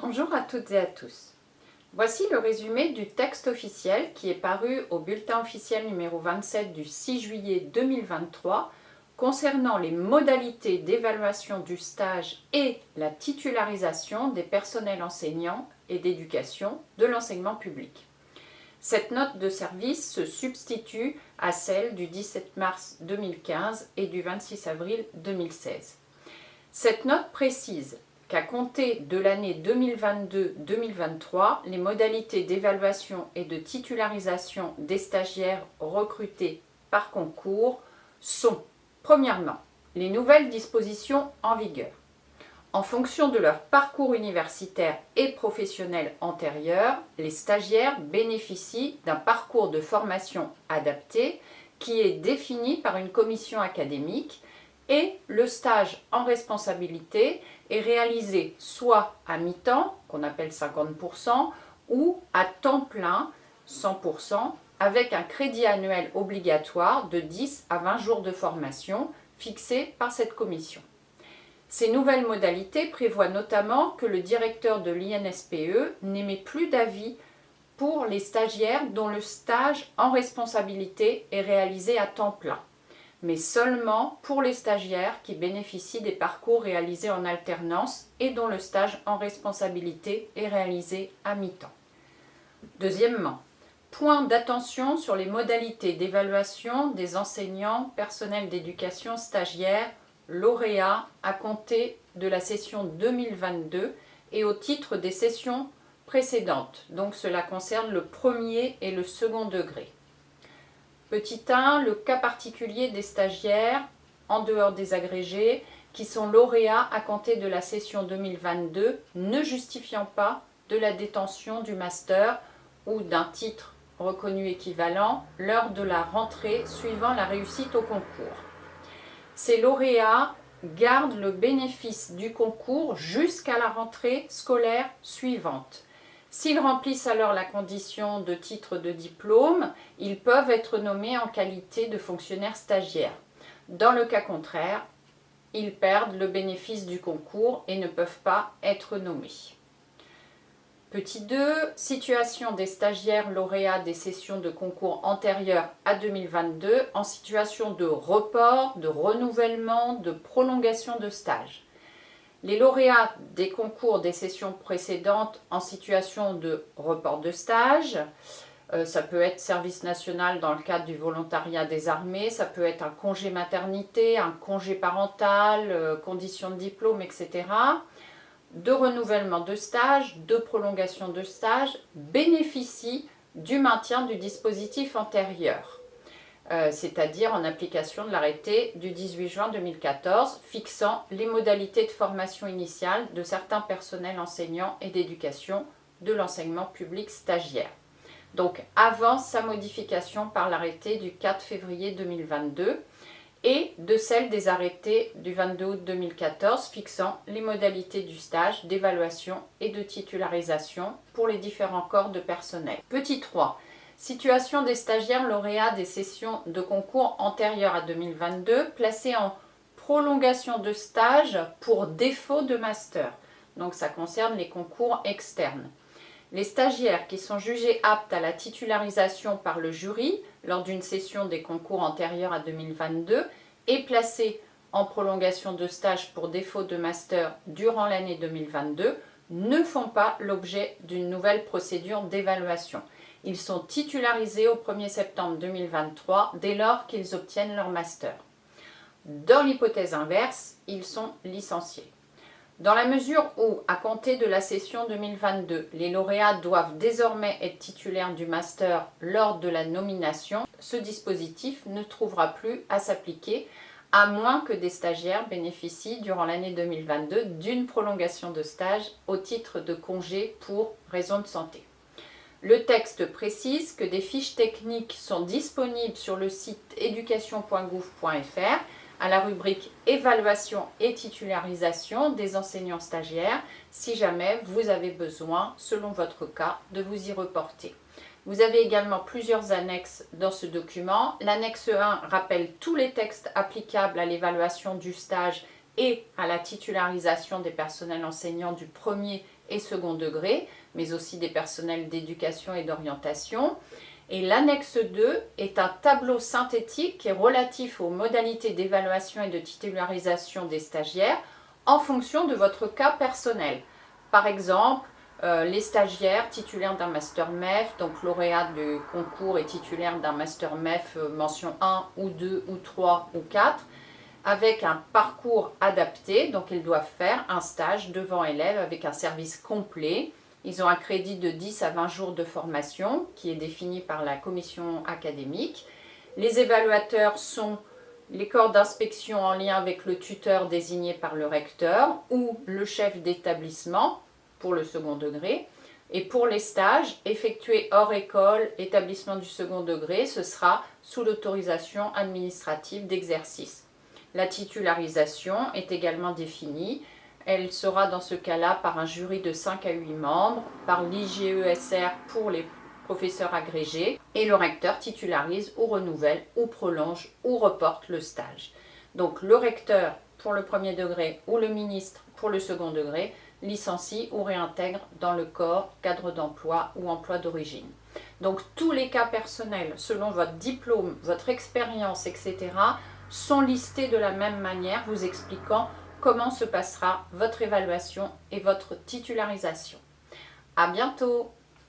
Bonjour à toutes et à tous. Voici le résumé du texte officiel qui est paru au bulletin officiel numéro 27 du 6 juillet 2023 concernant les modalités d'évaluation du stage et la titularisation des personnels enseignants et d'éducation de l'enseignement public. Cette note de service se substitue à celle du 17 mars 2015 et du 26 avril 2016. Cette note précise qu'à compter de l'année 2022-2023, les modalités d'évaluation et de titularisation des stagiaires recrutés par concours sont, premièrement, les nouvelles dispositions en vigueur. En fonction de leur parcours universitaire et professionnel antérieur, les stagiaires bénéficient d'un parcours de formation adapté qui est défini par une commission académique et le stage en responsabilité est réalisé soit à mi-temps, qu'on appelle 50%, ou à temps plein, 100%, avec un crédit annuel obligatoire de 10 à 20 jours de formation fixé par cette commission. Ces nouvelles modalités prévoient notamment que le directeur de l'INSPE n'émet plus d'avis pour les stagiaires dont le stage en responsabilité est réalisé à temps plein, mais seulement pour les stagiaires qui bénéficient des parcours réalisés en alternance et dont le stage en responsabilité est réalisé à mi-temps. Deuxièmement, point d'attention sur les modalités d'évaluation des enseignants, personnels d'éducation, stagiaires, lauréats à compter de la session 2022 et au titre des sessions précédentes. Donc cela concerne le premier et le second degré. Petit 1, le cas particulier des stagiaires, en dehors des agrégés, qui sont lauréats à compter de la session 2022, ne justifiant pas de la détention du master ou d'un titre reconnu équivalent lors de la rentrée suivant la réussite au concours. Ces lauréats gardent le bénéfice du concours jusqu'à la rentrée scolaire suivante. S'ils remplissent alors la condition de titre de diplôme, ils peuvent être nommés en qualité de fonctionnaires stagiaires. Dans le cas contraire, ils perdent le bénéfice du concours et ne peuvent pas être nommés. Petit 2, situation des stagiaires lauréats des sessions de concours antérieures à 2022 en situation de report, de renouvellement, de prolongation de stage. Les lauréats des concours des sessions précédentes en situation de report de stage, ça peut être service national dans le cadre du volontariat des armées, ça peut être un congé maternité, un congé parental, conditions de diplôme, etc., de renouvellement de stage, de prolongation de stage, bénéficient du maintien du dispositif antérieur, c'est-à-dire en application de l'arrêté du 18 juin 2014 fixant les modalités de formation initiale de certains personnels enseignants et d'éducation de l'enseignement public stagiaire. Donc avant sa modification par l'arrêté du 4 février 2022, et de celle des arrêtés du 22 août 2014 fixant les modalités du stage, d'évaluation et de titularisation pour les différents corps de personnel. Petit 3. Situation des stagiaires lauréats des sessions de concours antérieures à 2022 placés en prolongation de stage pour défaut de master. Donc ça concerne les concours externes. Les stagiaires qui sont jugés aptes à la titularisation par le jury lors d'une session des concours antérieure à 2022 et placés en prolongation de stage pour défaut de master durant l'année 2022 ne font pas l'objet d'une nouvelle procédure d'évaluation. Ils sont titularisés au 1er septembre 2023 dès lors qu'ils obtiennent leur master. Dans l'hypothèse inverse, ils sont licenciés. Dans la mesure où, à compter de la session 2022, les lauréats doivent désormais être titulaires du master lors de la nomination, ce dispositif ne trouvera plus à s'appliquer à moins que des stagiaires bénéficient durant l'année 2022 d'une prolongation de stage au titre de congé pour raison de santé. Le texte précise que des fiches techniques sont disponibles sur le site education.gouv.fr à la rubrique évaluation et titularisation des enseignants stagiaires si jamais vous avez besoin, selon votre cas, de vous y reporter. Vous avez également plusieurs annexes dans ce document. L'annexe 1 rappelle tous les textes applicables à l'évaluation du stage et à la titularisation des personnels enseignants du premier et second degré, mais aussi des personnels d'éducation et d'orientation. Et l'annexe 2 est un tableau synthétique qui est relatif aux modalités d'évaluation et de titularisation des stagiaires en fonction de votre cas personnel. Par exemple, les stagiaires titulaires d'un master MEF, donc lauréat du concours et titulaire d'un master MEF mention 1 ou 2 ou 3 ou 4, avec un parcours adapté, donc ils doivent faire un stage devant élèves avec un service complet. Ils ont un crédit de 10 à 20 jours de formation qui est défini par la commission académique. Les évaluateurs sont les corps d'inspection en lien avec le tuteur désigné par le recteur ou le chef d'établissement pour le second degré. Et pour les stages effectués hors école, établissement du second degré, ce sera sous l'autorisation administrative d'exercice. La titularisation est également définie. Elle sera dans ce cas-là par un jury de 5 à 8 membres, par l'IGESR pour les professeurs agrégés, et le recteur titularise ou renouvelle ou prolonge ou reporte le stage. Donc le recteur pour le premier degré ou le ministre pour le second degré licencie ou réintègre dans le corps, cadre d'emploi ou emploi d'origine. Donc tous les cas personnels selon votre diplôme, votre expérience, etc. sont listés de la même manière, vous expliquant comment se passera votre évaluation et votre titularisation. À bientôt!